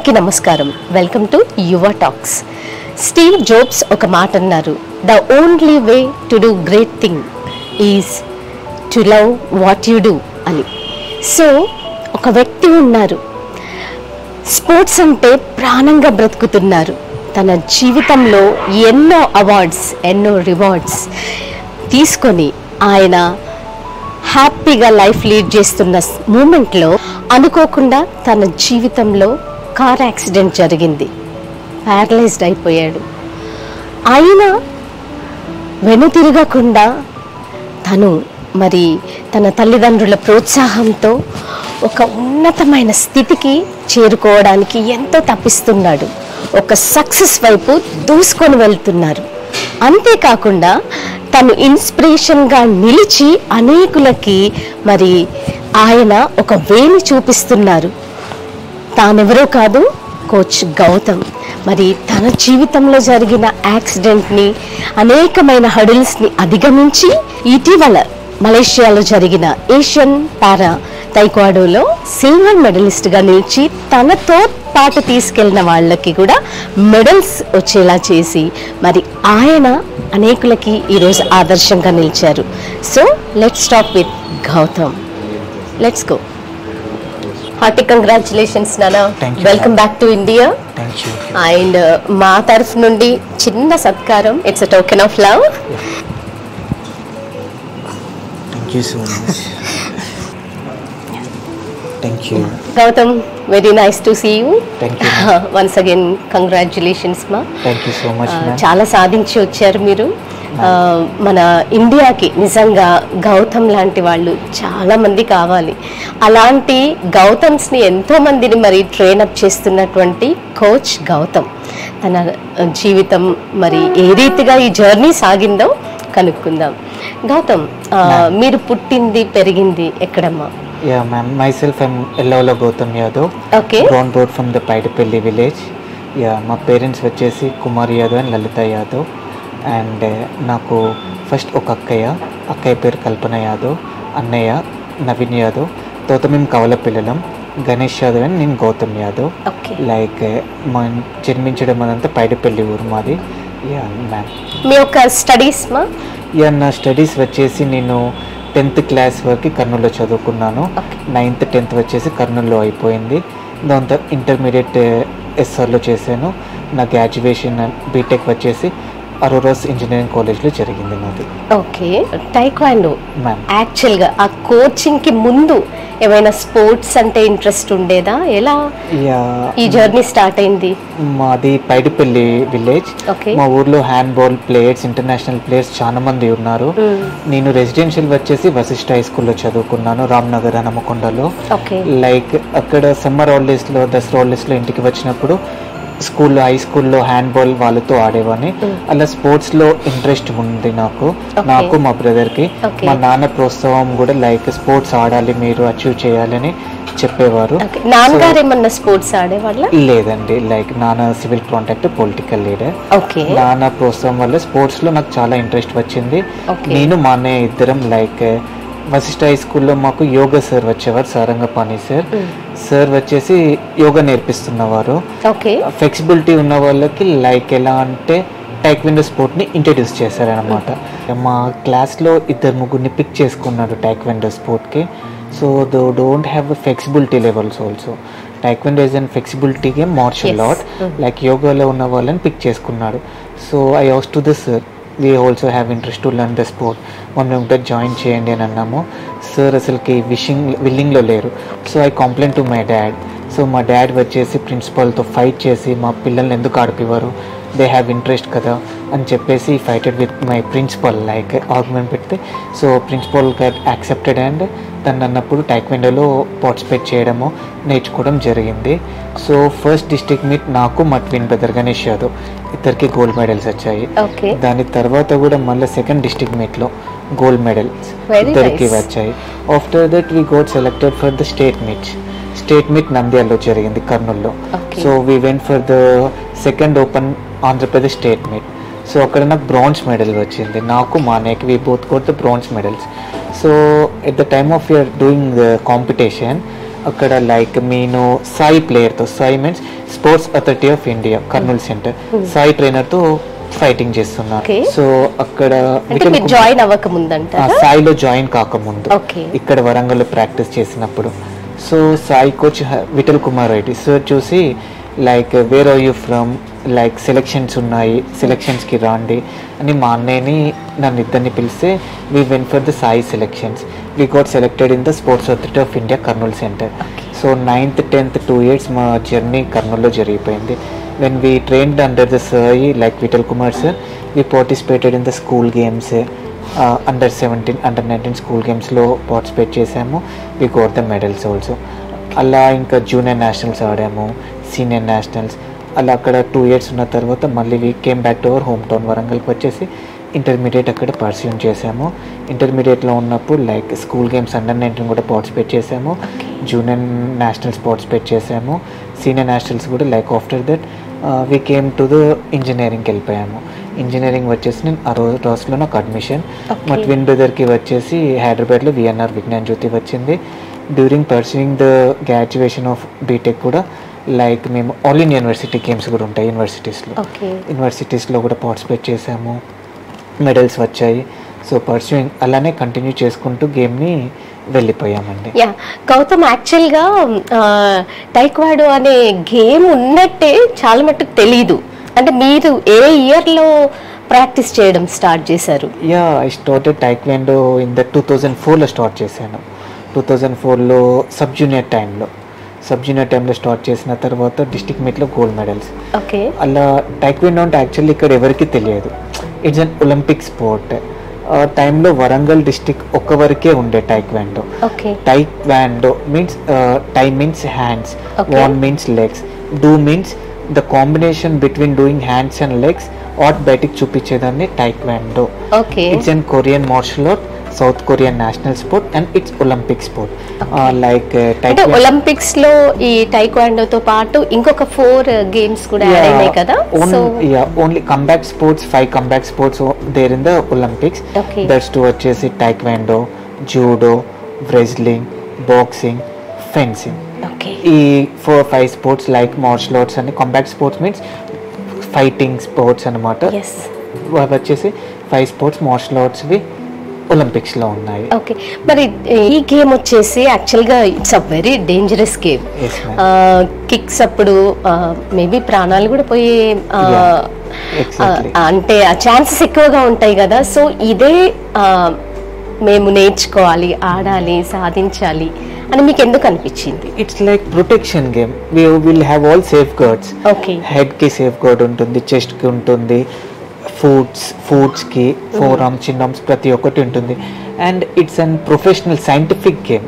అందరికీ నమస్కారం. Welcome to యువ టాక్స్. స్టీవ్ జాబ్స్ ఒక మాట అన్నారు, the only way to do great thing is to love what you do అని. సో ఒక వ్యక్తి ఉన్నారు, స్పోర్ట్స్ అంటే ప్రాణంగా బ్రతుకుతున్నారు. తన జీవితంలో ఎన్నో అవార్డ్స్, ఎన్నో రివార్డ్స్ తీసుకొని ఆయన హ్యాపీగా లైఫ్ లీడ్ చేస్తున్న మూమెంట్లో అనుకోకుండా తన జీవితంలో కార్ యాక్సిడెంట్ జరిగింది. ప్యారలైజ్డ్ అయిపోయాడు. అయినా వెనుతిరగకుండా తను తన తల్లిదండ్రుల ప్రోత్సాహంతో ఒక ఉన్నతమైన స్థితికి చేరుకోవడానికి ఎంతో తప్పిస్తున్నాడు. ఒక సక్సెస్ వైపు దూసుకొని వెళ్తున్నారు. అంతేకాకుండా తను ఇన్స్పిరేషన్గా నిలిచి అనేకులకి ఆయన ఒక వేని చూపిస్తున్నారు. తానెవరో కాదు, కోచ్ గౌతమ్. తన జీవితంలో జరిగిన యాక్సిడెంట్ని, అనేకమైన హడిల్స్ని అధిగమించి ఇటీవల మలేషియాలో జరిగిన ఏషియన్ పారా తైక్వాడోలో సిల్వర్ మెడలిస్ట్గా నిలిచి తనతో పాటు తీసుకెళ్లిన వాళ్ళకి కూడా మెడల్స్ వచ్చేలా చేసి ఆయన అనేకులకి ఈరోజు ఆదర్శంగా నిలిచారు. So let's talk with Gautam. Let's go. Hearty congratulations నానా. Welcome back to India. And మా తరఫు నుండి చిన్న సత్కారం. It's a token of love. Thank you so much. Thank you. Gautam, very nice to see you. Thank you. Once again, congratulations ma. Thank you so much ma'am. చాలా సాధించి వచ్చారు మీరు. మన ఇండియాకి నిజంగా గౌతమ్ లాంటి వాళ్ళు చాలా మంది కావాలి. అలాంటి గౌతమ్స్ని ఎంతో మందిని ట్రైనప్ చేస్తున్నటువంటి కోచ్ గౌతమ్. తన జీవితం ఏ రీతిగా ఈ జర్నీ సాగిందో కనుక్కుందాం. గౌతమ్, మీరు పుట్టింది పెరిగింది ఎక్కడమ్మా? Yeah ma'am, myself I'm Ellawala Gautam Yadav. Okay. Born brought from the Paidapalli village. Yeah, my parents వచ్చేసి Kumar Yadav and Lalitha Yadav. And నాకు ఫస్ట్ ఒక అక్కయ్య పేరు కల్పన యాదవ్, అన్నయ్య నవీన్ యాదవ్. తర్వాత మేము కవల పిల్లలం, గణేష్ యాదవ్ అండ్ నేను గౌతమ్ యాదవ్. లైక్ మా జన్మించడం అదంతా పైడిపల్లి ఊరు మాది. Yeah ma'am. మీ యొక్క స్టడీస్ మా? యా, నా స్టడీస్ వచ్చేసి నేను 10th క్లాస్ వరకు కర్నూలులో చదువుకున్నాను. 9th 10th వచ్చేసి కర్నూలులో అయిపోయింది. దాంతో ఇంటర్మీడియట్ ఎస్ఆర్లో చేశాను. నా గ్రాడ్యుయేషన్ బీటెక్ వచ్చేసి అరోరాస్ ఇంజనీరింగ్ కాలేజ్లో జరిగింది నాది. ఓకే. టైక్వాండో యాక్చువల్గా ఆ కోచింగ్కి ముందు ఏమైనా స్పోర్ట్స్ అంటే ఇంట్రెస్ట్ ఉండేదా? ఎలా ఈ జర్నీ స్టార్ట్ అయింది? మాది పైడిపల్లి విలేజ్. మా ఊర్లో హ్యాండ్బాల్ ప్లేయర్స్, ఇంటర్నేషనల్ ప్లేయర్స్ చాలా మంది ఉన్నారు. నేను రెసిడెన్షియల్ వచ్చేసి వశిష్ఠ హై స్కూల్లో చదువుకున్నాను, రామ్నగర్ హనుమకొండలో. లైక్ అక్కడ సమ్మర్ హాలిడేస్లో, దసరా హాలిడేస్లో ఇంటికి వచ్చినప్పుడు స్కూల్లో, హై స్కూల్లో హ్యాండ్బాల్ వాళ్ళతో ఆడేవాడిని. అలా స్పోర్ట్స్లో ఇంట్రెస్ట్ ఉంది నాకు, మా బ్రదర్కి. మా నాన్న ప్రోత్సాహం కూడా లైక్ స్పోర్ట్స్ ఆడాలి, మీరు అచీవ్ చేయాలని చెప్పేవారు. నాన్నగారు ఏమన్నా స్పోర్ట్స్ ఆడేవాళ్ళ? లేదండి, లైక్ నాన్న సివిల్ కాంటాక్ట్, పొలిటికల్ లీడర్. నాన్న ప్రోత్సాహం వల్ల స్పోర్ట్స్లో నాకు చాలా ఇంట్రెస్ట్ వచ్చింది. నేను మా అన్నయ్య ఇద్దరం లైక్ వశిష్ఠ హై స్కూల్లో మాకు యోగా సార్ వచ్చేవారు, సారంగపాణి సార్. సార్ వచ్చేసి యోగా నేర్పిస్తున్నవారు. ఫ్లెక్సిబిలిటీ ఉన్న వాళ్ళకి లైక్ ఎలా అంటే టైక్వాండో స్పోర్ట్ని ఇంట్రడ్యూస్ చేశారనమాట. మా క్లాస్లో 2-3 పిక్ చేసుకున్నారు టైక్వాండో స్పోర్ట్కి. So though don't have flexibility levels also. Taekwondo is and flexibility game, martial art. Like యోగాలో ఉన్న వాళ్ళని పిక్ చేసుకున్నాడు. So I asked to the sir, we also have interest to learn the sport, మేము కూడా join చేయండి అని అన్నాము. Sir అసలుకి విల్లింగ్లో లేరు. So I complaint to my dad. So మా డాడ్ వచ్చేసి ప్రిన్సిపాల్తో ఫైట్ చేసి మా పిల్లల్ని ఎందుకు ఆడిపివారు, దే హ్యావ్ ఇంట్రెస్ట్ కదా అని చెప్పేసి fighted with my principal, like argument పెడితే. సో ప్రిన్సిపల్ యాక్సెప్టెడ్ అండ్ తను అన్నప్పుడు టైక్వాండోలో పార్టిసిపేట్ చేయడము, నేర్చుకోవడం జరిగింది. సో ఫస్ట్ డిస్ట్రిక్ట్ మీట్ నాకు మా ట్విన్ బ్రదర్ గణేష్ యాదవ్ ఇద్దరికి గోల్డ్ మెడల్స్ వచ్చాయి. దాని తర్వాత కూడా మళ్ళీ సెకండ్ డిస్ట్రిక్ట్ మీట్లో గోల్డ్ మెడల్స్ ఇద్దరికి వచ్చాయి. After that we got selected for the state meet నంద్యాలలో జరిగింది, కర్నూలులో. So we went for the second open Andhra Pradesh state meet. So అక్కడ నాకు బ్రాంజ్ మెడల్ వచ్చింది, నాకు మా అన్నయ్యకి. We both got the bronze medals. So at the time of your doing the competition అక్కడ లైక్ నేను సాయి ప్లేయర్తో, SAI means sports authority of India Kurnool centre, Sai ట్రైనర్తో ఫైటింగ్ చేస్తున్నా. సో అక్కడ జాయిన్ అవ్వక ముందంట, సాయిలో జాయిన్ కాకముందు ఇక్కడ వరంగల్లో ప్రాక్టీస్ చేసినప్పుడు, so SAI coach Vittal Kumar Reddy sir చూసి like where are you from, like selections ఉన్నాయి, సెలెక్షన్స్కి రాండి అని మా అన్నయ్యని నన్ను ఇద్దరిని పిలిస్తే we went for the SAI selections. We got selected in the sports authority of India Kurnool centre. So 9th 10th 2 years మా జర్నీ కర్నూలులో జరిగిపోయింది. When we trained under the Sai like Vithal Kumar sir, we participated in the school games, under 17 under 19 school గేమ్స్లో participate చేసాము. We got the medals also. అలా ఇంకా junior nationals ఆడాము, senior nationals. అలా అక్కడ 2 years ఉన్న తర్వాత మళ్ళీ we came back to our home town వరంగల్కి వచ్చేసి ఇంటర్మీడియట్ అక్కడ పర్స్యూమ్ చేసాము. ఇంటర్మీడియట్లో ఉన్నప్పుడు లైక్ స్కూల్ గేమ్స్ అండర్ 19 కూడా పార్టిసిపేట్ చేసాము, జూనియర్ నేషనల్స్ పార్టిసిపేట్ చేసాము, సీనియర్ నేషనల్స్ కూడా. Like after that we came to the ఇంజనీరింగ్కి వెళ్ళిపోయాము. ఇంజనీరింగ్ వచ్చేసి నేను ఆ రోజులో నాకు అడ్మిషన్. మా ట్విన్ బ్రదర్కి వచ్చేసి హైదరాబాద్లో విఎన్ఆర్ విజ్ఞాన్ జ్యోతి వచ్చింది. During pursuing the graduation of BTech కూడా లైక్ మేము ఆల్ ఇండియా యూనివర్సిటీ గేమ్స్ కూడా ఉంటాయి యూనివర్సిటీస్లో కూడా పార్టిసిపేట్ చేసాము, మెడల్స్ వచ్చాయి. సో పర్సూయింగ్ అలానే కంటిన్యూ చేసుకుంటూ గేమ్ని వెళ్ళిపోయామండి. గౌతమ్, యాక్చువల్గా టైక్వాడో అనే గేమ్ ఉన్నట్టే చాలా మట్టుకు తెలీదు. అంటే మీరు ఏ ఇయర్లో ప్రాక్టీస్ చేయడం స్టార్ట్ చేశారు? I started taekwondo in the 2004లో స్టార్ట్ చేశాను. 2004లో సబ్ జూనియర్ టైంలో స్టార్ట్ చేసిన తర్వాత డిస్ట్రిక్ట్ మీట్లో గోల్డ్ మెడల్స్. అలా టైక్వాండో అంటే యాక్చువల్లీ ఇక్కడ ఎవరికి తెలియదు, ఇట్స్ అన్ ఒలింపిక్ స్పోర్ట్. టైంలో వరంగల్ డిస్ట్రిక్ట్ ఒక్క వరకే ఉండే taekwondo. Taekwondo means tae means hands, kwon means legs, do means the combination between doing hands and legs art బయటికి చూపించేదాన్ని taekwondo. It's an Korean martial art, South Korean national sport and it's Olympic sport. Like Olympics లో ఈ టైక్వాండోతో పాటు ఇంకొక 4 games కూడా add అయినాయి కదా. Only combat sports 5 combat sports there in the Olympics. That's to వచ్చేసి taekwondo, judo, wrestling, boxing, fencing. ఈ 4-5 sports like martial arts అని. Combat sports means fighting sports అనమాట. వచ్చేసి 5 స్పోర్ట్స్ మార్షల్ ఆర్ట్స్వి ఒలింపిక్స్లో ఉన్నాయి. ఓకే, మరి ఈ గేమ్ వచ్చేసి యాక్చువల్గా it's a very dangerous game. Kicks అప్పుడు మేబీ ప్రాణాలు కూడా పోయే అంటే ఆ ఛాన్సెస్ ఎక్కువగా ఉంటాయి కదా. సో ఇదే మేము నేర్చుకోవాలి, ఆడాలి, సాధించాలి అని మీకు ఎందుకు అనిపించింది? It's like protection game. We will have all safe guards. Head కి సేఫ్ గార్డ్ ఉంటుంది, చెస్ట్ కి ఉంటుంది, ఫుట్స్ కి, ఫోర్ ఆర్మ్స్, చిన్ ఆర్మ్స్ ప్రతి ఒక్కటి ఉంటుంది. And it's an professional scientific game.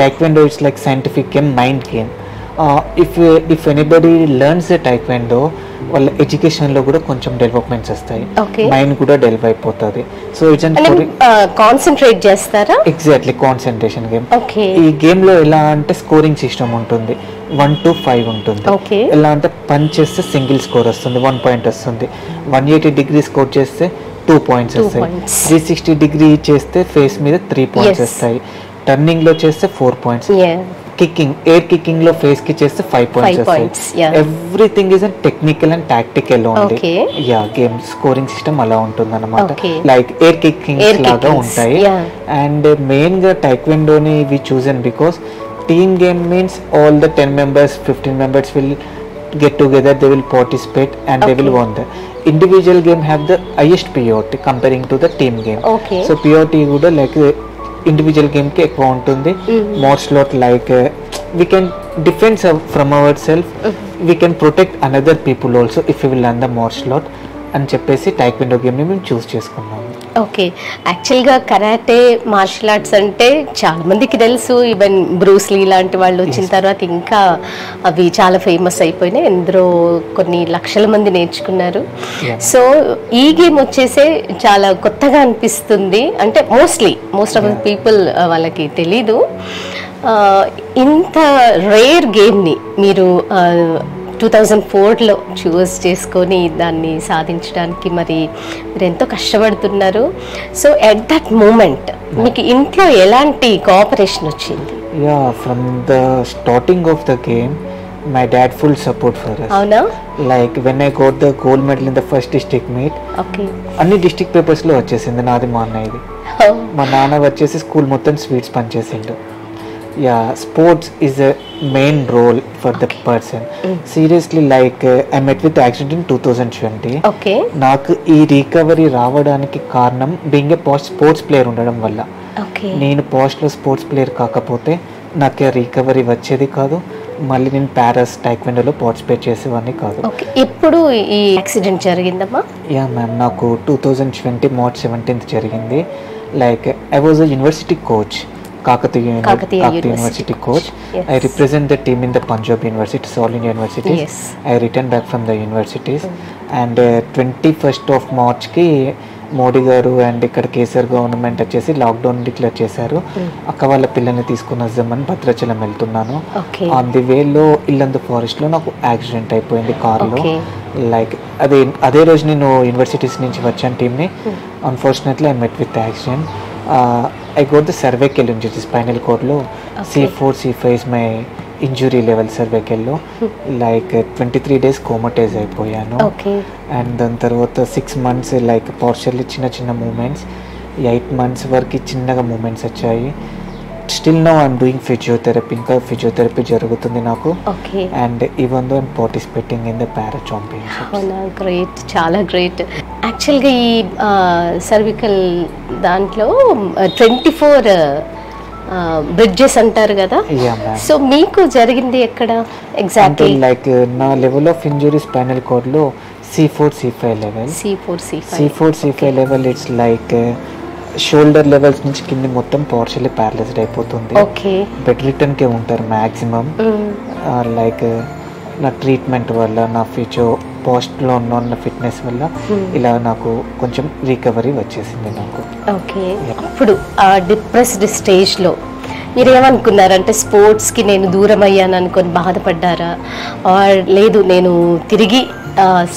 Taekwondo it's like scientific game, mind game. If anybody learns the taekwondo వాళ్ళ ఎడ్యుకేషన్ లో కూడా కొంచెం డెవలప్మెంట్స్ వస్తాయి, మైండ్ కూడా డెవలప్ అయిపోతుంది. సో ఇట్స్ కాన్సన్ట్రేట్ చేస్తారా? Exactly, concentration game. ఈ గేమ్ లో ఎలా అంటే స్కోరింగ్ సిస్టమ్ ఉంటుంది, 1 to 5 ఉంటుంది. ఎలా అంటే పంచ్ చేస్తే సింగిల్ స్కోర్ వస్తుంది, 1 point వస్తుంది. 180 degree స్కోర్ చేస్తే 2 points వస్తాయి. 360 degree చేస్తే ఫేస్ మీద 3 points వస్తాయి. టర్నింగ్ లో చేస్తే 4 points. కిక్కింగ్, ఎయిర్ కిక్కింగ్ లో ఫేస్ కి చేస్తే 5 points వస్తాయి. Everything is technical and tactical only. Game scoring system అలా ఉంటుంది అనమాట. లైక్ ఎయిర్ కిక్కింగ్ లాగా ఉంటాయి. అండ్ మెయిన్ గా టైక్వాండోని we chosen because team game means all the 10 members 15 members will get together, they will participate and they will win. The individual game have the highest priority comparing to the team game. So priority kuda like individual game ki ekku untundi. Martial art like we can defend from ourselves, we can protect another people also if we will learn the martial art అని చెప్పేసి taekwondo game ని మేము చూస్ చేసుకున్నాము. Okay, యాక్చువల్గా karate martial arts అంటే చాలా మందికి తెలుసు. ఈవెన్ బ్రూస్లీ లాంటి వాళ్ళు వచ్చిన తర్వాత ఇంకా అవి చాలా ఫేమస్ అయిపోయినాయి. ఎందరో కొన్ని లక్షల మంది నేర్చుకున్నారు. సో ఈ గేమ్ వచ్చేసే చాలా కొత్తగా అనిపిస్తుంది. అంటే మోస్ట్ ఆఫ్ ద పీపుల్ వాళ్ళకి తెలీదు. ఇంత రేర్ గేమ్ని మీరు 2004లో చూస్ చేసుకొని దాన్ని సాధించడానికి మరి మీరు ఎంతో కష్టపడుతున్నారు. సో ఎట్ దట్ మూమెంట్ మీకు ఇంట్లో ఎలాంటి కోఆపరేషన్ వచ్చింది? From the starting of the game my dad full support for us. అవునా? Like when I got the gold medal in the first district meet, okay, అన్ని డిస్ట్రిక్ట్ పేపర్స్ లో వచ్చేసింది నాది మా అన్నయ్యది. మా నాన్న వచ్చేసి స్కూల్ మొత్తం స్వీట్స్ పనిచేసిండు. Sports is a main role for the person. Seriously like I met with accident in 2020. Okay, నాకు ఈ రికవరీ రావడానికి కారణం బీయింగ్ ఏ స్పోర్ట్స్ ప్లేయర్ ఉండడం వల్ల. నేను పోస్ట్లో స్పోర్ట్స్ ప్లేయర్ కాకపోతే నాకు రికవరీ వచ్చేది కాదు, మళ్ళీ నేను ప్యారాస్ టైక్వాండోలో పార్టిసిపేట్ చేసేవాడిని కాదు. ఎప్పుడు ఈ యాక్సిడెంట్ జరిగిందమ్మా? మ్యామ్ నాకు 2020 March 17th జరిగింది. Like I was a university coach, Kakatiya university coach. I represent the team in the Punjab University, all India universities. Yes. I returned back from the universities. And 21st of March కి మోడీ గారు and ఇక్కడ KCR government వచ్చేసి lockdown declare చేశారు. అక్క వాళ్ళ పిల్లల్ని తీసుకుని వద్దామని భద్రాచలం వెళ్తున్నాను. ఆన్ ది వేలో ఇల్లందు ఫారెస్ట్లో నాకు యాక్సిడెంట్ అయిపోయింది కార్లో. లైక్ అదే రోజు నేను యూనివర్సిటీస్ నుంచి వచ్చాను టీమ్ని. Unfortunately I met with accident. I got the cervical injury, spinal cord lo. C4, C5 is my injury level cervical lo. Like 23 days comatose అయిపోయాను. అండ్ దాని తర్వాత 6 months లైక్ పార్షియల్లీ చిన్న చిన్న మూమెంట్స్, 8 months వరకు చిన్నగా మూమెంట్స్ వచ్చాయి. Still now I'm doing physiotherapy, ఇంకా physiotherapy జరుగుతుంది నాకు. And even though I'm participating in the para championship. Great, చాలా గ్రేట్. యాక్చువల్గా ఈ సర్వికల్ దాంట్లో 24 బ్రిడ్జెస్ అంటారు కదా, సో మీకు జరిగింది ఎక్కడ ఎగ్జాక్ట్లీ? లైక్ నా level of injury spinal cord లో C4, C5 level. C4, C5 level it's like shoulder levels నుంచి కింద మొత్తం పార్షియల్లీ ప్యారలైజ్డ్ అయిపోతుంది. బెడ్ రిటర్న్ కే ఉంటారు మ్యాక్సిమం. లైక్ నా ట్రీట్మెంట్ వల్ల, నా ఫిజియో పోస్ట్లో ఉన్న ఫిట్నెస్ వల్ల ఇలా నాకు కొంచెం రికవరీ వచ్చేసింది నాకు. ఓకే, ఇప్పుడు ఆ డిప్రెస్డ్ స్టేజ్లో మీరు ఏమనుకున్నారంటే స్పోర్ట్స్కి నేను దూరం అయ్యాను అనుకొని బాధపడ్డారా, లేదు నేను తిరిగి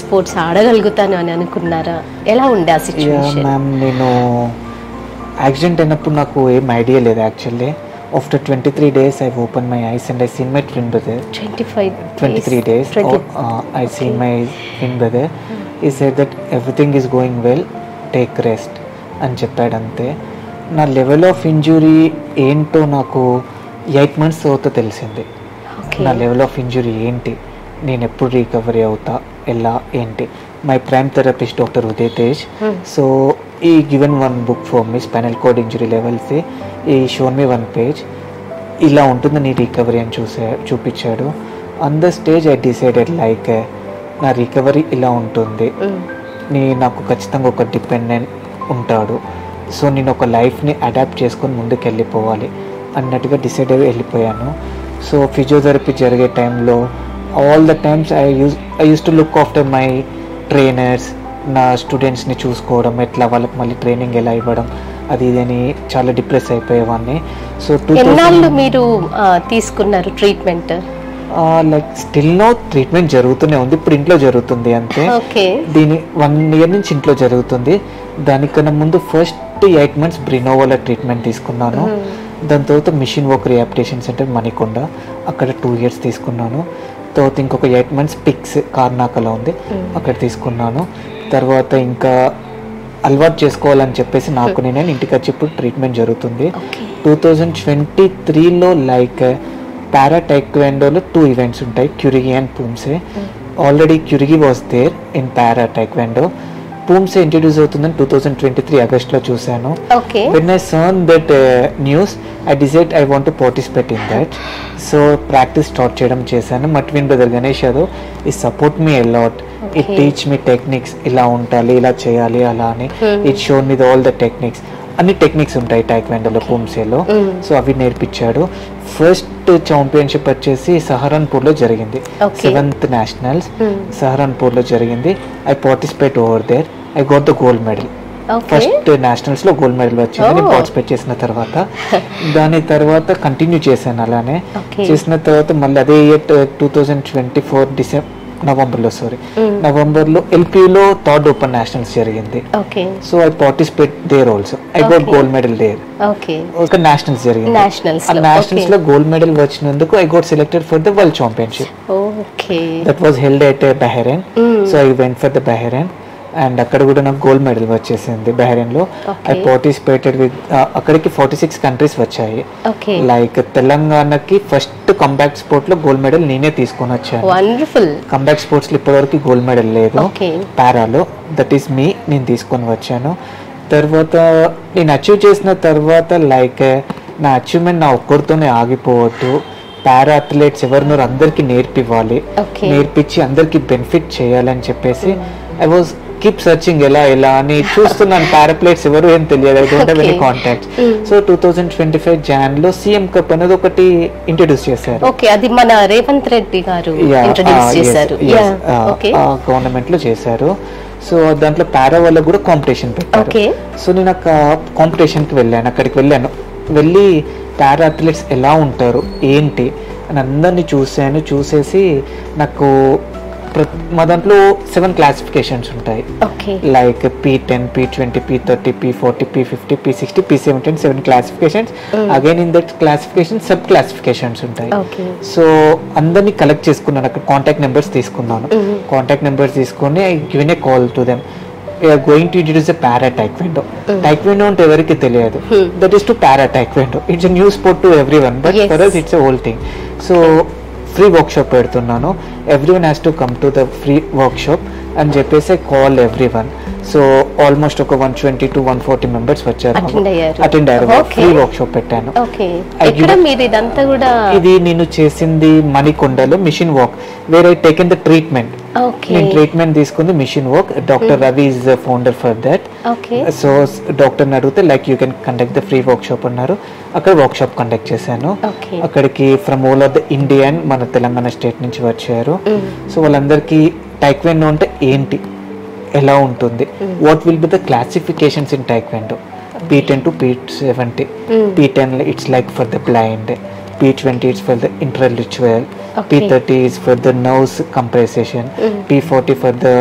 స్పోర్ట్స్ ఆడగలుగుతాను అని అనుకున్నారా? ఎలా ఉండే ఆ సిచ్యువేషన్? మ్యామ్ నేను యాక్సిడెంట్ అయినప్పుడు నాకు ఏం ఐడియా లేదు actually. After 23 days, I've opened my eyes and I seen my twin brother. 23 days. I seen my twin brother. He said that everything is going well. Take rest. అని చెప్పాడు అంతే. నా level of injury ఏంటో నాకు 8 months తర్వాత తెలిసింది. నా level of injury ఏంటి, నేను ఎప్పుడు రికవరీ అవుతా, ఎలా ఏంటి. My prime therapist doctor Uday Tej. So he given one book for me, spinal cord injury levels. He shown me 1 page, ఇలా ఉంటుంది నీ రికవరీ అని చూపించాడు. On the stage I decided like నా రికవరీ ఇలా ఉంటుంది, నాకు ఖచ్చితంగా ఒక డిపెండెంట్ ఉంటాడు, సో నేను ఒక లైఫ్ని అడాప్ట్ చేసుకొని ముందుకు వెళ్ళిపోవాలి అన్నట్టుగా డిసైడ్ అయ్యి వెళ్ళిపోయాను. సో ఫిజియోథెరపీ జరిగే టైంలో all the times I use to look after my trainers, నా స్టూడెంట్స్ని చూసుకోవడం, ఎట్లా వాళ్ళకి మళ్ళీ ట్రైనింగ్ ఎలా ఇవ్వడం, అది ఇదని చాలా డిప్రెస్ అయిపోయేవాడిని. సో ఎన్నాళ్ళు మీరు తీసుకున్నారు treatment? Like still no treatment జరుగుతూనే ఉంది, ఇప్పుడు ఇంట్లో జరుగుతుంది అంతే. దీని 1 year నుంచి ఇంట్లో జరుగుతుంది. దానికన్నా ముందు ఫస్ట్ 8 months బ్రినోవాలో ట్రీట్మెంట్ తీసుకున్నాను. దాని తర్వాత mission work rehabilitation centre Manikonda, అక్కడ 2 years తీసుకున్నాను. తర్వాత ఇంకొక 8 months పిక్స్ కార్నాకలో ఉంది, అక్కడ తీసుకున్నాను. తర్వాత ఇంకా అలవాటు చేసుకోవాలని చెప్పేసి నాకు నేను ఇంటికి వచ్చి ఇప్పుడు ట్రీట్మెంట్ జరుగుతుంది. 2023లో లైక్ పారా టైక్వాండోలో 2 events ఉంటాయి, kyorugi and poomsae. Already kyorugi was there in para taekwondo. Poomsae introduce అవుతుందని 2023 ఆగస్ట్లో చూశాను. When I seen that news I decide I want to participate in that. So practice start చేయడం చేశాను. మా twin brother Ganesh Yadav he support me a lot. It teach me techniques, ఇలా ఉండాలి, ఇలా చేయాలి అలా అని. It shown me all the techniques, అన్ని టెక్నిక్స్ ఉంటాయి టైక్వాండోలో పూమ్సేలో. సో అవి నేర్పించాడు. ఫస్ట్ ఛాంపియన్షిప్ వచ్చేసి సహరన్పూర్లో జరిగింది, 7th నేషనల్స్ సహరన్పూర్లో జరిగింది. I participate over there. I got the gold medal first nationals లో గోల్డ్ మెడల్ వచ్చింది నేను పార్టిసిపేట్ చేసిన తర్వాత. దాని తర్వాత కంటిన్యూ చేశాను అలానే. చేసిన తర్వాత మళ్ళీ అదే ఇయర్ 2024 నవంబర్లో ఎల్పీలో థర్డ్ ఓపెన్ నేషనల్స్ జరిగింది. So I participate there also. I got gold medal there. ఒక నేషనల్స్ జరిగింది. ఆ నేషనల్స్ లో గోల్డ్ మెడల్ వచ్చినందుకు I got selected for the world championship. That was held at Bahrain. So I went for the Bahrain and అక్కడ కూడా నాకు gold medal వచ్చేసింది Bahrain లో. ఐ పార్టిసిపేటెడ్ విత్ అక్కడికి 46 కంట్రీస్ వచ్చాయి. లైక్ తెలంగాణకి ఫస్ట్ కంబ్యాక్ స్పోర్ట్ లో గోల్డ్ మెడల్ నేనే తీసుకొని వచ్చాను. కంబ్యాక్ స్పోర్ట్స్ లో ఇప్పటివరకు గోల్డ్ మెడల్ లేదు పారాలో. దట్ ఈస్ మీ, నేను తీసుకొని వచ్చాను. తర్వాత నేను అచీవ్ చేసిన తర్వాత లైక్ నా అచీవ్మెంట్ నా ఒక్కరితోనే ఆగిపోవద్దు. పారా అథ్లెట్స్ ఎవరినో అందరికి నేర్పివ్వాలి, నేర్పించి అందరికి బెనిఫిట్ చేయాలని చెప్పేసి ఐ వాజ్ కీప్ సర్చింగ్ ఎలా అని చూస్తున్నాను. పారాప్లేట్స్ ఎవరు ఏం తెలియదు, I don't have any contacts. So 2025 June లో సీఎం కప్ అనేది ఒకటి ఇంట్రడ్యూస్ చేశారు. అది మన రేవంత్ రెడ్డి గారు గవర్నమెంట్ లో చేశారు. సో దాంట్లో పారా వాళ్ళకు కూడా కాంపిటీషన్ పెట్టారు. సో నేను ఆ కాంపిటీషన్ కి వెళ్ళాను. అక్కడికి వెళ్ళి పారా అథ్లెట్స్ ఎలా ఉంటారు ఏంటి అని అందరినీ చూసేసి నాకు మా దాంట్లో 7 క్లాసిఫికేషన్స్ ఉంటాయి. Like P10, P20, P30, P40, P50, P60, P70, 7 classifications. Again in that classification sub classifications ఉంటాయి. సో అందరినీ కలెక్ట్ చేసుకున్నాను. అక్కడ కాంటాక్ట్ నెంబర్స్ తీసుకున్నాను. కాంటాక్ట్ నెంబర్స్ తీసుకొని I given a call to them. going to introduce a para taekwondo. Taekwondo అంటే ఎవరికి తెలియదు. That is to para taekwondo. It's a new sport to everyone, but for us it's a whole thing. So free workshop పెడుతున్నాను. Everyone has to come to the free workshop అని చెప్పేసి call everyone. So almost ఒక 120 to 140 members వచ్చారు, attend అయ్యారు. Free workshop పెట్టాను. ఇది నేను చేసింది మణికొండలో Mission Walk, where I taken the treatment. నేను ట్రీట్మెంట్ తీసుకుంది Mission Walk. Doctor Ravi is the founder for that. So డాక్టర్ని అడిగితే like you can conduct the free workshop అన్నారు. అక్కడ వర్క్షాప్ కండక్ట్ చేశాను. అక్కడికి from all of the India and మన Telangana state నుంచి వచ్చారు. సో వాళ్ళందరికీ టైక్వాండో అంటే ఏంటి, ఎలా ఉంటుంది, what will be the classifications in taekwondo, P10 to P70. P10 it's like for the blind, P20 is for the intellectual, P30 is for the nerves compression, P40 for the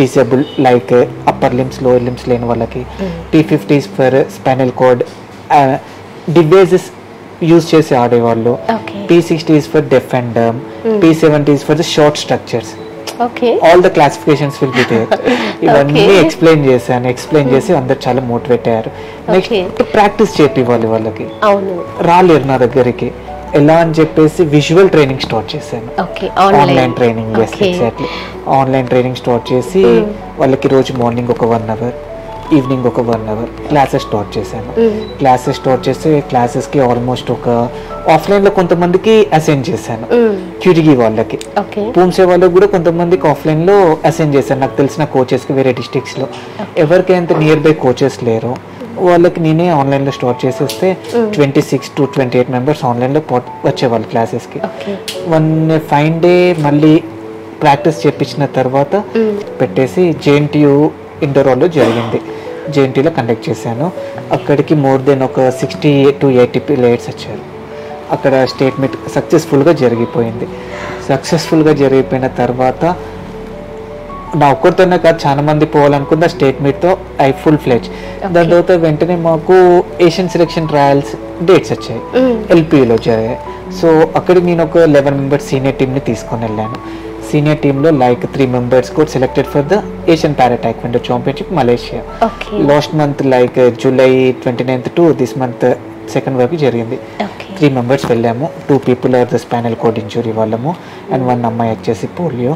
disabled like upper limbs, lower limbs లేని వాళ్ళకి, P50 is for spinal cord devices use చేసి ఆడేవాళ్ళు, P60 is for deaf and dumb, P70 is for the short structures. All the classifications will be there. ఇవన్నీ explain చేసి అందరు చాలా motivate అయ్యారు. Next practice చేపివ్వాలి వాళ్ళకి, రాలేరు నా దగ్గరికి. ఎలా అని చెప్పేసి విజువల్ ట్రైనింగ్ స్టార్ట్ చేశాను. Online training, exactly online training start చేసి వాళ్ళకి రోజు మార్నింగ్ ఒక 1 hour, ఈవినింగ్ ఒక 1 hour క్లాసెస్ స్టార్ట్ చేశాను. క్లాసెస్ స్టార్ట్ చేస్తే క్లాసెస్కి ఆల్మోస్ట్ ఒక ఆఫ్లైన్లో కొంతమందికి అసైన్ చేశాను. క్యూరిగి వాళ్ళకి, పూంసే వాళ్ళకి కూడా కొంతమందికి ఆఫ్లైన్లో అసైన్ చేశాను. నాకు తెలిసిన కోచెస్కి వేరే డిస్ట్రిక్ట్స్లో. ఎవరికైతే నియర్ బై కోచెస్ లేరో వాళ్ళకి నేనే ఆన్లైన్లో స్టార్ట్ చేసేస్తే 26 to 28 మెంబర్స్ ఆన్లైన్లో వచ్చేవాళ్ళు క్లాసెస్కి. 1 fine day మళ్ళీ ప్రాక్టీస్ చేయించిన తర్వాత పెట్టేసి JNTU ఇండోర్ హాల్లో జరిగింది. JNTUలో కండక్ట్ చేశాను. అక్కడికి మోర్ దెన్ ఒక 60 to 80 ప్లేయర్స్ వచ్చారు. అక్కడ స్టేట్ మీట్ సక్సెస్ఫుల్గా జరిగిపోయిన తర్వాత నా ఒక్కరితోనే కాదు చాలా మంది పోవాలనుకున్న స్టేట్ మీట్తో ఐ ఫుల్ ఫ్లెడ్జ్. దాని తర్వాత వెంటనే మాకు ఏషియన్ సెలెక్షన్ ట్రయల్స్ డేట్స్ వచ్చాయి, LPUలో జరిగాయి. సో అక్కడికి నేను ఒక 11 మెంబర్స్ సీనియర్ టీమ్ని తీసుకొని వెళ్ళాను. సీనియర్ టీంలో like 3 members got selected for the Asian Para Taekwondo Championship Malaysia. Last month like July 29th to this month 2nd వరకు జరిగింది. 3 members వెళ్ళాము. 2 people are the spinal cord injury వాళ్ళము అండ్ 1 అమ్మాయి వచ్చేసి పోలియో.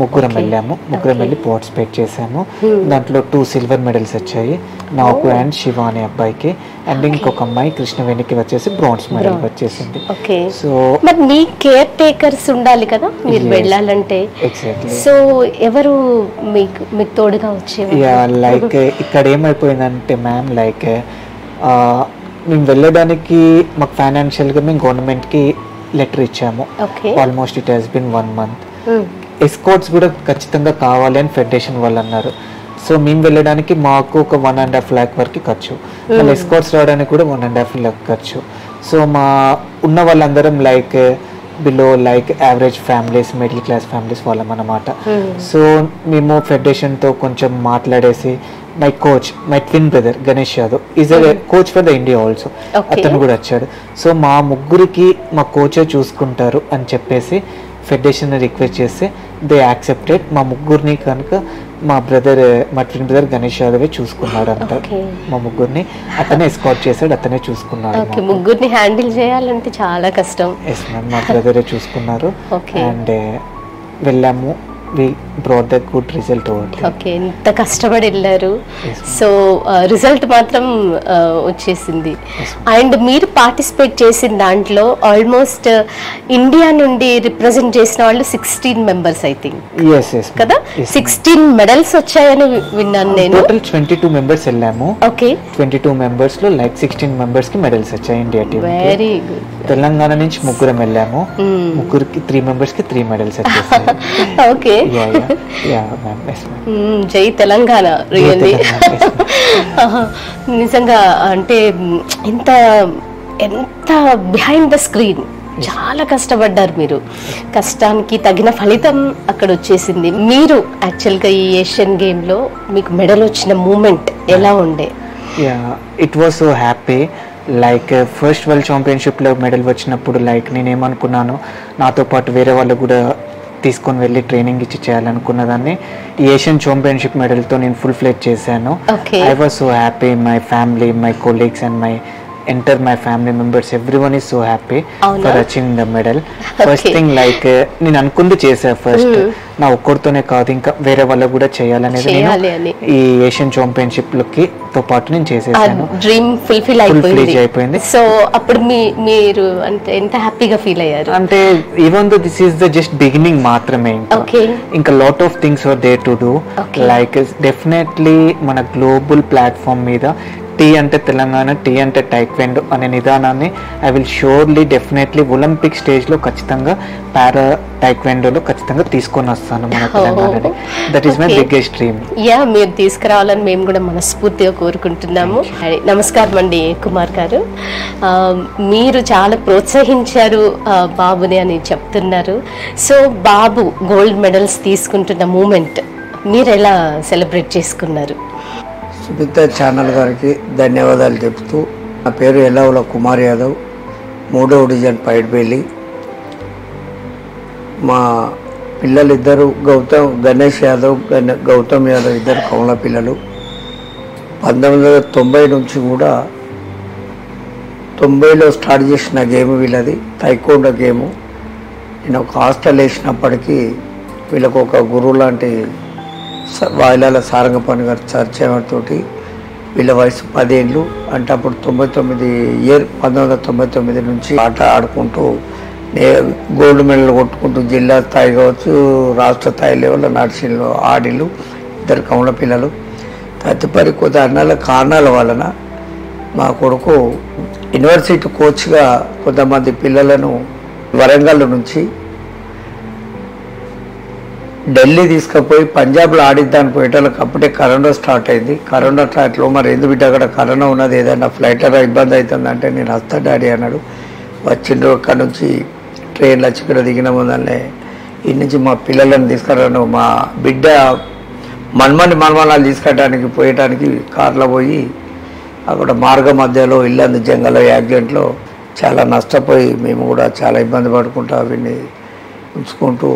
ముగ్గురం వెళ్ళాము. వెళ్ళి పార్టిసిపేట్ చేశాము. దాంట్లో 2 silver medals వచ్చాయి నాకు అండ్ శివ అనే అబ్బాయికి. అండ్ ఇంకొక అమ్మాయి కృష్ణవేణికి వచ్చేసి బ్రాంజ్ మెడల్ వచ్చేసింది. సో మరి మీ కేర్ టేకర్స్ ఉండాలి కదా మీరు వెళ్ళాలంటే. సో ఎవరు మీకు తోడుగా వచ్చేవారు? లైక్ ఇక్కడ ఏమైపోయిందంటే మ్యామ్ లైక్ మేము వెళ్ళడానికి మాకు ఫైనాన్షియల్గా మేము గవర్నమెంట్కి లెటర్ ఇచ్చాము. Almost it has been 1 month. Escorts కూడా ఖచ్చితంగా కావాలి అని ఫెడరేషన్ వాళ్ళు అన్నారు. సో మేము వెళ్ళడానికి మాకు ఒక 1.5 lakh వరకు ఖర్చు, మళ్ళీ ఎస్కార్ట్స్ రావడానికి కూడా 1.5 lakh ఖర్చు. సో మా ఉన్న వాళ్ళందరం like below like average families, middle class families వాళ్ళం అన్నమాట. సో మేము ఫెడరేషన్తో కొంచెం మాట్లాడేసి my coach, my twin brother Ganesh Yadav is a coach for the India also, అతను కూడా వచ్చాడు. సో మా ముగ్గురికి మా కోచే చూసుకుంటారు అని చెప్పేసి ఫెడరేషన్ రిక్వెస్ట్ చేస్తే దే యాక్సెప్టెడ్. మా ముగ్గురిని కనుక మా బ్రదర్, మా ట్విన్ బ్రదర్ గణేష్ యాదవే చూసుకున్నాడు అంట. మా ముగ్గురిని అతనే ఎస్కార్ట్ చేశాడు, అతనే చూసుకున్నాడు. ముగ్గురిని హ్యాండిల్ చేయాలంటే చాలా కష్టం. ఎస్ మ్యామ్, మా బ్రదరే చూసుకున్నారు. అండ్ వెళ్ళాము, we brought the good result. Okay, ఎంత కష్టపడి వెళ్ళారు. సో రిజల్ట్ మాత్రం వచ్చేసింది. అండ్ మీరు పార్టిసిపేట్ చేసిన దాంట్లో ఆల్మోస్ట్ ఇండియా నుండి రిప్రజెంట్ చేసిన వాళ్ళు 16 మెంబర్స్ ఐ థింక్ కదా, 16 మెడల్స్ వచ్చాయని విన్నాను నేను. టోటల్ 22 మెంబర్స్ వెళ్ళాము. ఓకే, 22 మెంబర్స్ లో లైక్ 16 మెంబర్స్ కి మెడల్స్ వచ్చాయి India team. Very good. Telangana నుంచి ముగ్గురం వెళ్ళాము, ముగ్గురికి 3 మెంబర్స్ కి 3 మెడల్స్ వచ్చేసాయి. ఓకే, జై తెలంగాణ. రియల్లీ నిజంగా అంటే ఎంత ఎంత బిహైండ్ ద స్క్రీన్ చాలా కష్టపడ్డారు మీరు. కష్టానికి తగిన ఫలితం అక్కడ వచ్చేసింది. మీరు యాక్చువల్గా ఈ ఏషియన్ గేమ్లో మీకు మెడల్ వచ్చిన మూమెంట్ ఎలా ఉండే? It was so happy. Like first world ఛాంపియన్షిప్లో మెడల్ వచ్చినప్పుడు లైక్ నేనేమనుకున్నాను, నాతో పాటు వేరే వాళ్ళు కూడా తీసుకొని వెళ్ళి ట్రైనింగ్ ఇచ్చి చేయాలనుకున్న దాన్ని ఈ ఏషియన్ ఛాంపియన్షిప్ మెడల్తో నేను ఫుల్ ఫ్లెజ్ చేశాను. I was so happy. My family, my colleagues and my enter my family members, everyone is so happy for achieving the medal. First thing like నేను అనుకుంది చేశా ఫస్ట్, నా ఒక్కరితోనే కాదు ఇంకా వేరే వాళ్ళకు కూడా చేయాలనేది ఈ ఏషియన్ ఛాంపియన్షిప్ లకి తో పాటు నేను చేసేసాను. డ్రీమ్ ఫుల్ఫిల్ అయిపోయింది. సో అప్పుడు మీరు అంటే ఎంత హ్యాపీగా ఫీల్ అయ్యారు? అంటే even though this is the just beginning మాత్రమే, ఇంకా lot of things are there to do. Like definitely మన గ్లోబల్ ప్లాట్ఫామ్ మీద టీ అంటే తెలంగాణ, టీ అంటే టైక్వాండో అనే నిదానాన్ని I will surely definitely Olympic స్టేజ్లో ఖచ్చితంగా పారా టైక్వాండోలో ఖచ్చితంగా తీసుకొని వస్తాను మన తెలంగాణని. That is my biggest dream. Yeah, మీరు తీసుకురావాలని మేము కూడా మనస్ఫూర్తిగా కోరుకుంటున్నాము. నమస్కారం అండి కుమార్ గారు, మీరు చాలా ప్రోత్సహించారు బాబుని అని చెప్తున్నారు. సో బాబు గోల్డ్ మెడల్స్ తీసుకుంటున్న మూమెంట్ మీరు ఎలా సెలబ్రేట్ చేసుకున్నారు? సుబిత ఛానల్ గారికి ధన్యవాదాలు చెప్తూ, నా పేరు ఎల్లవుల కుమార్ యాదవ్, 3వ డివిజన్ పైడిపల్లి. మా పిల్లలిద్దరు గణేష్ యాదవ్, గౌతమ్ యాదవ్ ఇద్దరు కమల పిల్లలు. 1990 నుంచి కూడా 90లో స్టార్ట్ చేసిన గేమ్ వీళ్ళది, తైకోండో గేము. నేను ఒక హాస్టల్ వేసినప్పటికీ వీళ్ళకు ఒక గురువు లాంటి వాయిలాల సారంగపాణి గారు చర్చతోటి వీళ్ళ వయసు 10 ఏళ్ళు. అంటే అప్పుడు 1999 నుంచి ఆట ఆడుకుంటూ గోల్డ్ మెడల్ కొట్టుకుంటూ జిల్లా స్థాయి కావచ్చు, రాష్ట్ర స్థాయి లెవెల్లో నడిచిలో ఆడిలు ఇద్దరు కమల పిల్లలు. తదుపరి కొద్ది అన్నాల కారణాల వలన మా కొడుకు యూనివర్సిటీ కోచ్గా కొంతమంది పిల్లలను వరంగల్ నుంచి ఢిల్లీ తీసుకుపోయి పంజాబ్లో ఆడిద్దానికి పోయేటోళ్ళకి అప్పుడే కరోనా స్టార్ట్ అయింది. కరోనా స్టార్ట్లో మరి ఎందుకు బిడ్డ అక్కడ కరోనా ఉన్నది, ఏదైనా ఫ్లైట్లో ఇబ్బంది అవుతుందంటే నేను వస్తా డాడీ అన్నాడు. వచ్చిండ్రు, అక్కడ నుంచి ట్రైన్లో వచ్చి ఇక్కడ దిగిన ముందనే ఈ నుంచి మా పిల్లలను తీసుకురాను, మా బిడ్డ మన్మనాలు తీసుకెళ్ళడానికి పోయటానికి కార్లో పోయి అక్కడ మార్గ మధ్యలో ఇల్లందు జంగల్లో యాక్సిడెంట్లో చాలా నష్టపోయి మేము కూడా చాలా ఇబ్బంది పడుకుంటూ అవన్నీ ఉంచుకుంటూ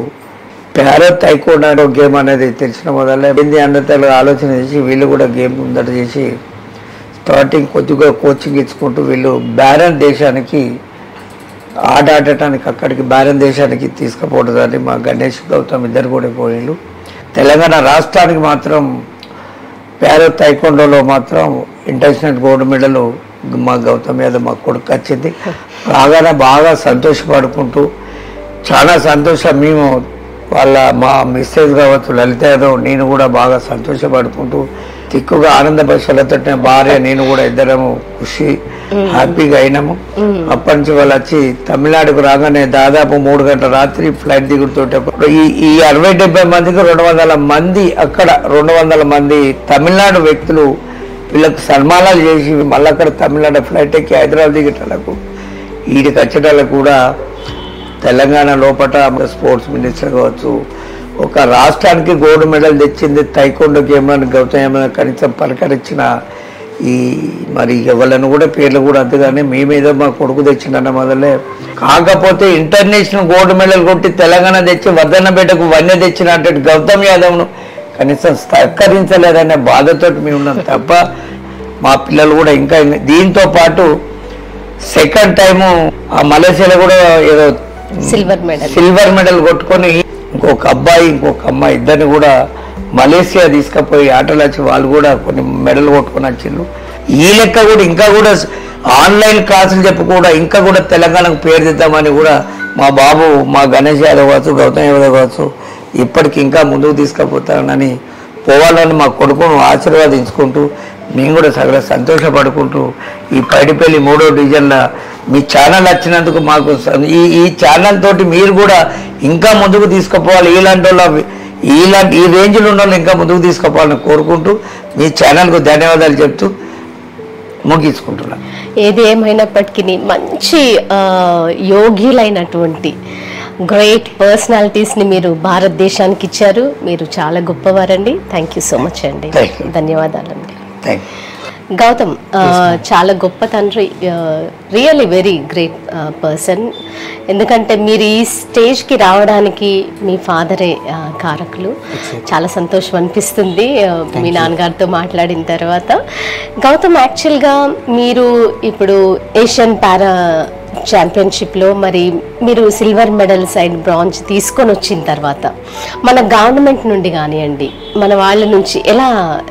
పారా టైక్వాండో గేమ్ అనేది తెలిసిన మొదలే ఏంది అన్నతలు ఆలోచన చేసి వీళ్ళు కూడా గేమ్ ముందట చేసి స్టార్టింగ్ కొద్దిగా కోచింగ్ ఇచ్చుకుంటూ వీళ్ళు బ్యారన్ దేశానికి ఆట ఆడటానికి అక్కడికి బ్యారన్ దేశానికి తీసుకుపోతుందని మా గణేష్ గౌతమ్ ఇద్దరు కూడా పోయిళ్ళు. తెలంగాణ రాష్ట్రానికి మాత్రం పారా టైక్వాండోలో మాత్రం ఇంటర్నేషనల్ గోల్డ్ మెడల్ మా గౌతమ్ యాదవ్ మా కొడుకు వచ్చింది. బాగా సంతోషపడుకుంటూ చాలా సంతోషం, మేము వాళ్ళ మా మిస్సెస్ కావచ్చు లలిత యాదవ్ నేను కూడా బాగా సంతోషపడుకుంటూ తిక్కుగా ఆనంద భాషలతో భార్య నేను కూడా ఇద్దరము ఖుషి హ్యాపీగా అయినాము. అప్పటి నుంచి వాళ్ళు వచ్చి తమిళనాడుకు రాగానే దాదాపు 3 గంటల రాత్రి ఫ్లైట్ దిగుతుంటే ఈ 60-70 మందికి 200 మంది అక్కడ 200 మంది తమిళనాడు వ్యక్తులు వీళ్ళకి సన్మానాలు చేసి మళ్ళీ అక్కడ తమిళనాడు ఫ్లైట్ ఎక్కి హైదరాబాద్ దిగేటలకు వీడికి వచ్చేటలకు కూడా తెలంగాణ లోపల స్పోర్ట్స్ మినిస్టర్ కావచ్చు, ఒక రాష్ట్రానికి గోల్డ్ మెడల్ తెచ్చింది తైకొండ గేమ్లను గౌతమ్ కనీసం పలకరించిన ఈ మరి ఎవళ్ళను కూడా పేర్లు కూడా అంతగానే మేమేదో మా కొడుకు తెచ్చిందన్న మొదలే. కాకపోతే ఇంటర్నేషనల్ గోల్డ్ మెడల్ కొట్టి తెలంగాణ తెచ్చి వర్ధన్నపేటకు వన్య తెచ్చిన అంటే గౌతమ్ యాదవ్ను కనీసం సహకరించలేదనే బాధతో మేము ఉన్నాం తప్ప మా పిల్లలు కూడా ఇంకా దీంతో పాటు సెకండ్ టైము ఆ మలేషియాలో కూడా ఏదో సిల్వర్ మెడల్ కొట్టుకొని ఇంకొక అబ్బాయి ఇంకొక అమ్మాయి ఇద్దరిని కూడా మలేషియా తీసుకుపోయి ఆటలు వచ్చి వాళ్ళు కూడా కొన్ని మెడల్ కొట్టుకొని వచ్చిండ్రు. ఈ లెక్క కూడా ఇంకా కూడా ఆన్లైన్ క్లాసులు చెప్పి కూడా ఇంకా కూడా తెలంగాణకు పేరు తెద్దామని కూడా మా బాబు మా గణేష్ యాదవ్ కావచ్చు, గౌతమ్ యాదవ్ కావచ్చు ఇప్పటికి ఇంకా ముందుకు తీసుకుపోతానని పోవాలని మా కొడుకును ఆశీర్వాదించుకుంటూ మేము కూడా సగల సంతోషపడుకుంటూ ఈ పైడిపల్లి 3వ డివిజన్లో మీ ఛానల్ వచ్చినందుకు మాకు ఈ ఛానల్ తోటి మీరు కూడా ఇంకా ముందుకు తీసుకుపోవాలి. ఇలాంటి ఈ రేంజ్లో ఉన్న వాళ్ళు ఇంకా ముందుకు తీసుకుపోవాలని కోరుకుంటూ మీ ఛానల్కు ధన్యవాదాలు చెప్తూ ముగించుకుంటున్నాను. ఏది ఏమైనప్పటికీ మంచి యోగ్యులైనటువంటి గ్రేట్ పర్సనాలిటీస్ని మీరు భారతదేశానికి ఇచ్చారు. మీరు చాలా గొప్పవారండి. థ్యాంక్ యూ సో మచ్ అండి. ధన్యవాదాలండి. గౌతమ్ చాలా గొప్ప తండ్రి, రియల్లీ వెరీ గ్రేట్ పర్సన్. ఎందుకంటే మీరు ఈ స్టేజ్కి రావడానికి మీ ఫాదరే కారకులు. చాలా సంతోషం అనిపిస్తుంది మీ నాన్నగారితో మాట్లాడిన తర్వాత. గౌతమ్, యాక్చువల్గా మీరు ఇప్పుడు ఏషియన్ పారా ఛాంపియన్షిప్లో మరి మీరు సిల్వర్ మెడల్స్ అండ్ బ్రాంజ్ తీసుకొని వచ్చిన తర్వాత మన గవర్నమెంట్ నుండి కానివ్వండి, మన వాళ్ళ నుంచి ఎలా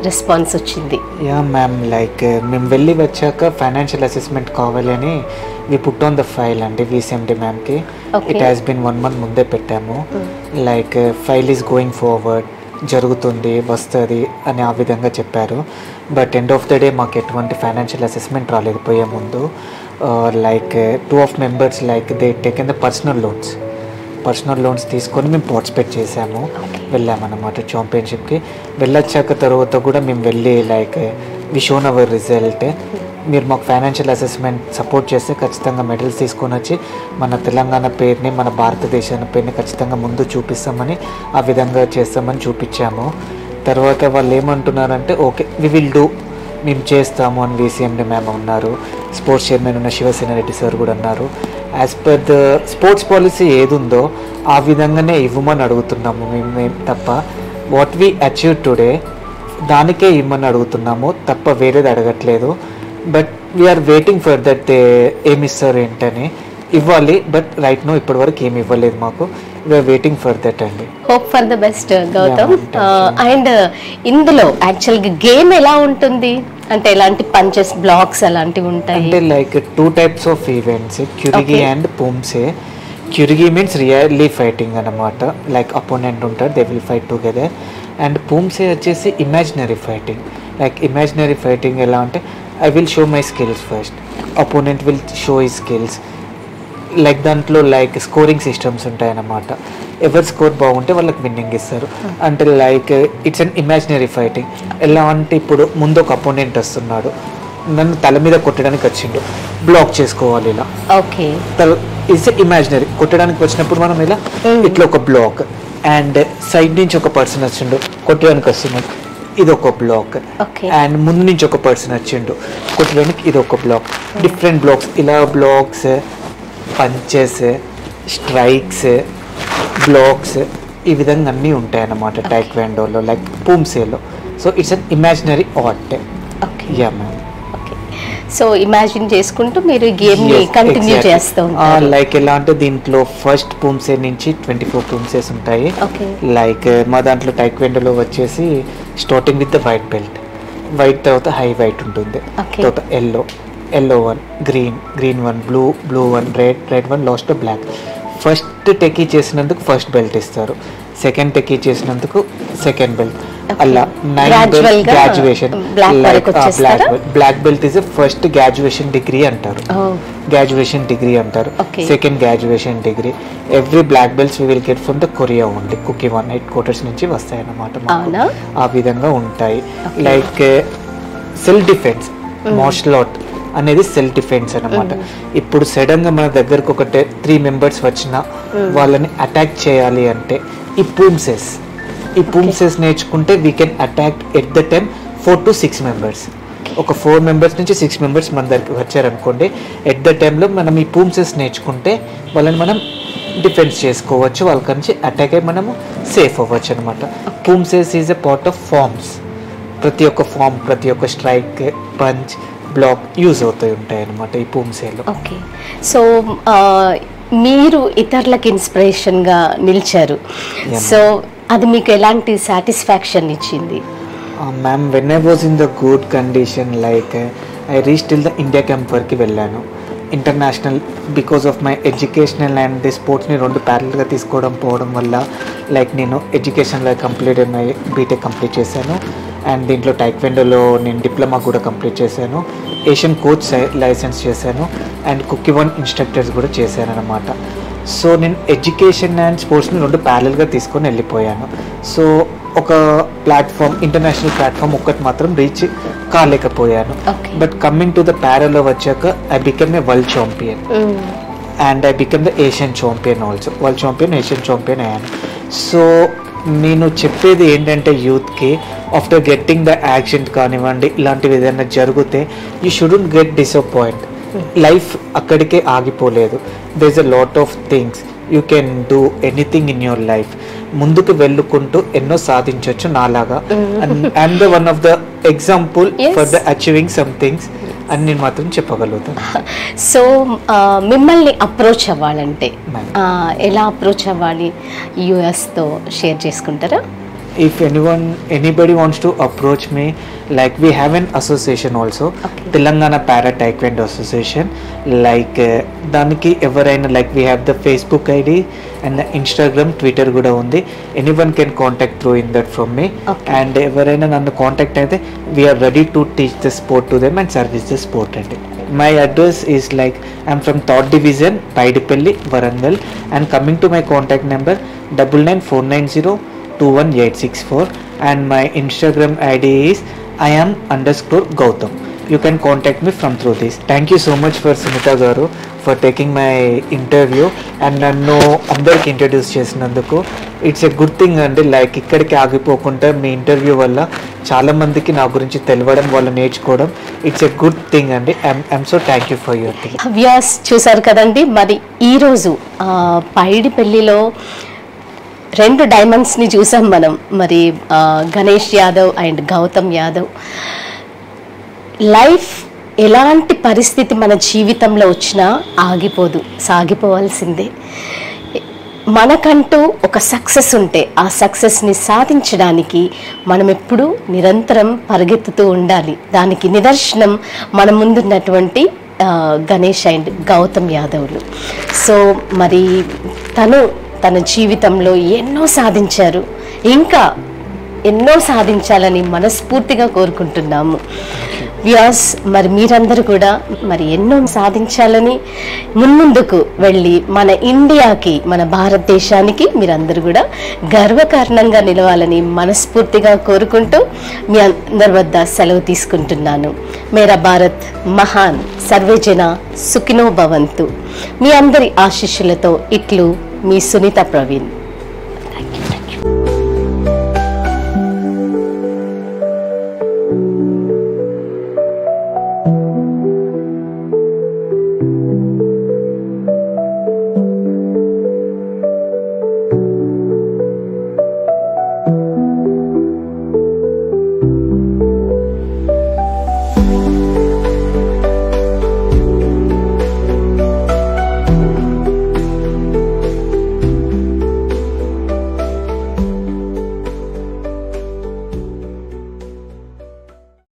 రెస్పాన్స్ వచ్చింది? యా మ్యామ్, లైక్ మేము వెళ్ళి వచ్చాక ఫైనాన్షియల్ అసెస్మెంట్ కావాలని we put on the file అండి విసిఎండి మ్యామ్కి. ఇట్ హ్యాస్ బిన్ 1 month ముందే పెట్టాము. Like file is going forward, జరుగుతుంది, వస్తుంది అని ఆ విధంగా చెప్పారు. But end of the day మాకు ఎటువంటి ఫైనాన్షియల్ అసెస్మెంట్ రాలేదు పోయే ముందు. Like 2 of members like they taken the personal loans తీసుకొని మేము పార్టిసిపేట్ చేసాము, వెళ్ళామన్నమాట ఛాంపియన్షిప్కి. వెళ్ళొచ్చాక తర్వాత కూడా మేము వెళ్ళి like we shown our result. మీరు మాకు ఫైనాన్షియల్ అసెస్మెంట్ సపోర్ట్ చేస్తే ఖచ్చితంగా మెడల్స్ తీసుకొని వచ్చి మన తెలంగాణ పేరుని, మన భారతదేశాన్ని పేరుని ఖచ్చితంగా ముందు చూపిస్తామని, ఆ విధంగా చేస్తామని చూపించాము. తర్వాత వాళ్ళు ఏమంటున్నారంటే ఓకే వి విల్ డూ, మేము చేస్తాము అని విసిఎండి మ్యామ్ ఉన్నారు. స్పోర్ట్స్ చైర్మన్ ఉన్న శివసేన రెడ్డి సార్ కూడా అన్నారు. As per the sports policy ఏది ఉందో ఆ విధంగానే ఇవ్వమని అడుగుతున్నాము మేము తప్ప వాట్ వీ అచీవ్ టుడే దానికే ఇవ్వమని అడుగుతున్నాము తప్ప వేరేది అడగట్లేదు. But we are waiting for that ఏమి ఇస్తారు ఏంటని ఇవ్వాలి. బట్ రైట్ నో ఇప్పటి వరకు ఏమి ఇవ్వలేదు మాకు. వీఆర్ వెయిటింగ్ ఫర్ దట్ అండి. Hope for the best Gautam. And ఇందులో యాక్చువల్గా గేమ్ ఎలా ఉంటుంది అంటే ఎలాంటి పంచెస్, బ్లాక్స్ అలాంటివి ఉంటాయి? అంటే like 2 types of events, kyorugi and poomsae. Kyorugi means really fighting అన్నమాట. లైక్ అపోనెంట్ ఉంటారు, they will fight together. And poomsae వచ్చేసి imaginary fighting. Like imaginary fighting ఎలా అంటే I will show my skills first, opponent will show his skills. Like దాంట్లో like scoring systems ఉంటాయన్నమాట. ఎవరి score బాగుంటే వాళ్ళకి విన్నింగ్ ఇస్తారు. అంటే like it's an imaginary fighting. ఎలా అంటే ఇప్పుడు ముందు ఒక అపోనెంట్ వస్తున్నాడు, నన్ను తల మీద కొట్టడానికి వచ్చిండు, బ్లాక్ చేసుకోవాలి ఇలా. Okay, it's imaginary. కొట్టడానికి వచ్చినప్పుడు మనం ఇలా ఇట్లా ఒక బ్లాక్, అండ్ సైడ్ నుంచి ఒక పర్సన్ వచ్చిండు కొట్టడానికి వస్తున్నాడు, ఇది ఒక బ్లాక్. అండ్ ముందు నుంచి ఒక పర్సన్ వచ్చిండు కొట్టడానికి, ఇది ఒక బ్లాక్. డిఫరెంట్ బ్లాక్స్, ఇలా బ్లాక్స్, పంచెస్, స్ట్రైక్స్, బ్లాక్స్, ఈ విధంగా అన్నీ ఉంటాయి అన్నమాట టైక్వాండోలో, లైక్ పూమ్సేలో. So it's an imaginary art. Yeah ma'am. So imagine చేసుకుంటూ మీరు గేమ్ ని కంటిన్యూ చేస్తూ ఉంటారు. లైక్ ఎలా అంటే దీంట్లో ఫస్ట్ పూమ్సే నుంచి 24 పూమ్సేస్ ఉంటాయి. లైక్ మా దాంట్లో టైక్వాండోలో వచ్చేసి starting with the white belt, white తర్వాత హై వైట్ ఉంటుంది, తర్వాత yellow 1, green 1, blue 1, red 1, last black. First టెకీ చేసినందుకు ఫస్ట్ బెల్ట్ ఇస్తారు, సెకండ్ టెకీ చేసినందుకు సెకండ్ బెల్ట్, అలా 9 belt graduation. Black belt is first graduation degree అంటారు, గ్రాడ్యుయేషన్ డిగ్రీ అంటారు. Second graduation degree. Every black belts we will get from the Korea only, Kukkiwon headquarters నుంచి వస్తాయి అన్నమాట. ఆ విధంగా ఉంటాయి. Like self defence, martial art అనేది self defence అనమాట. ఇప్పుడు సడన్ గా మన దగ్గరకు ఒక 3 మెంబర్స్ వచ్చినా వాళ్ళని అటాక్ చేయాలి అంటే ఈ పూమ్సెస్ నేర్చుకుంటే we can attack at the time 4 to 6 members. ఒక 4 మెంబర్స్ నుంచి 6 మెంబర్స్ మన దగ్గరికి వచ్చారనుకోండి, ఎట్ ద టైంలో మనం ఈ పూమ్సెస్ నేర్చుకుంటే వాళ్ళని మనం డిఫెన్స్ చేసుకోవచ్చు, వాళ్ళ నుంచి అటాక్ అయ్యి మనము సేఫ్ అవ్వచ్చు అనమాట. Poomsaes is a part of forms. ప్రతి ఒక్క ఫార్మ్, ప్రతి ఒక్క స్ట్రైక్, పంచ్, బ్లాక్ యూజ్ అవుతాయి ఉంటాయి అన్నమాట ఈ పూమ్సేలో. ఓకే, సో మీరు ఇతరులకు ఇన్స్పిరేషన్గా నిలిచారు, సో అది మీకు ఎలాంటి సాటిస్ఫాక్షన్ ఇచ్చింది? Ma'am, when I was in the good condition, like I reach till the India camp వరకు వెళ్ళాను. International because of my educational and the స్పోర్ట్స్ని 2 ప్యారల్గా తీసుకోవడం పోవడం వల్ల, లైక్ నేను ఎడ్యుకేషన్లో కంప్లీట్ మై బీటెక్ కంప్లీట్ చేశాను, అండ్ దీంట్లో టైక్వెండోలో నేను డిప్లొమా కూడా కంప్లీట్ చేశాను, ఏషియన్ కోచ్ లైసెన్స్ చేశాను, అండ్ కుకీమాన్ ఇన్స్ట్రక్టర్స్ కూడా చేశాను అనమాట. సో నేను ఎడ్యుకేషన్ అండ్ స్పోర్ట్స్ని 2 ప్యారల్గా తీసుకొని వెళ్ళిపోయాను. సో ఒక ప్లాట్ఫామ్, ఇంటర్నేషనల్ ప్లాట్ఫామ్ ఒక్కటి మాత్రం రీచ్ కాలేకపోయాను. బట్ కమింగ్ టు ద ప్యారల్లో వచ్చాక I become a world champion and I become the Asian champion also. World champion, Asian champion అయ్యాను. సో నేను చెప్పేది ఏంటంటే యూత్కి, ఆఫ్టర్ గెట్టింగ్ ద యాక్సిడెంట్ కానివ్వండి, ఇలాంటివి ఏదైనా జరిగితే you shouldn't get disappoint. Life అక్కడికే ఆగిపోలేదు. There is a lot of things you can do anything in your life. ముందుకు వెళ్ళుకుంటూ ఎన్నో సాధించవచ్చు నాలాగా. And the one of the example for the achieving some things అని నేను మాత్రం చెప్పగలుగుతాను. సో మిమ్మల్ని అప్రోచ్ అవ్వాలంటే ఎలా అప్రోచ్ అవ్వాలి? యూఎస్తో షేర్ చేసుకుంటారా? If anybody wants to approach me, like we have an association also, Telangana Para Taekwondo Association, like daniki evaraina, like we have the Facebook ID and the Instagram, Twitter kuda undi. Anyone can contact through in that from me, and evaraina nannu contact aithe we are ready to teach the sport to them and service the sport ante. My address is like I'm from 3rd Division, Paidipalli, Varangal, and coming to my contact number 99490 21864, and my Instagram ID is IAM_Gautam. You can contact me from through this. Thank you so much for Sunita garu for taking my interview and nannu andariki introduce chesinanduku. It's a good thing andi, like ikkadiki agipokunta mee interview valla chaala mandiki na gurinchi telvadam, vallu నేర్చుకోవడం, it's a good thing andi. I'm so thank you for your thing. Vyas చూసారు కదండి, మరి ఈ రోజు పైడిపల్లిలో 2 డైమండ్స్ని చూసాం మనం. మరి Ganesh Yadav and Gautam Yadav. Life ఎలాంటి పరిస్థితి మన జీవితంలో వచ్చినా ఆగిపోదు, సాగిపోవాల్సిందే. మనకంటూ ఒక సక్సెస్ ఉంటే ఆ సక్సెస్ని సాధించడానికి మనం ఎప్పుడూ నిరంతరం పరిగెత్తుతూ ఉండాలి. దానికి నిదర్శనం మన ముందున్నటువంటి గణేష్ అండ్ గౌతమ్ యాదవ్లు. సో మరి తన జీవితంలో ఎన్నో సాధించారు, ఇంకా ఎన్నో సాధించాలని మనస్ఫూర్తిగా కోరుకుంటున్నాము. వ్యాస్, మరి మీరందరూ కూడా మరి ఎన్నో సాధించాలని ముందుకు వెళ్ళి మన ఇండియాకి, మన భారతదేశానికి మీరందరూ కూడా గర్వకారణంగా నిలవాలని మనస్ఫూర్తిగా కోరుకుంటూ మీ అందరి వద్ద సెలవు తీసుకుంటున్నాను. మేరా భారత్ మహాన్, సర్వేజన సుఖినో భవంతు. మీ అందరి ఆశీస్సులతో ఇట్లు మీ సునీత ప్రవీణ్.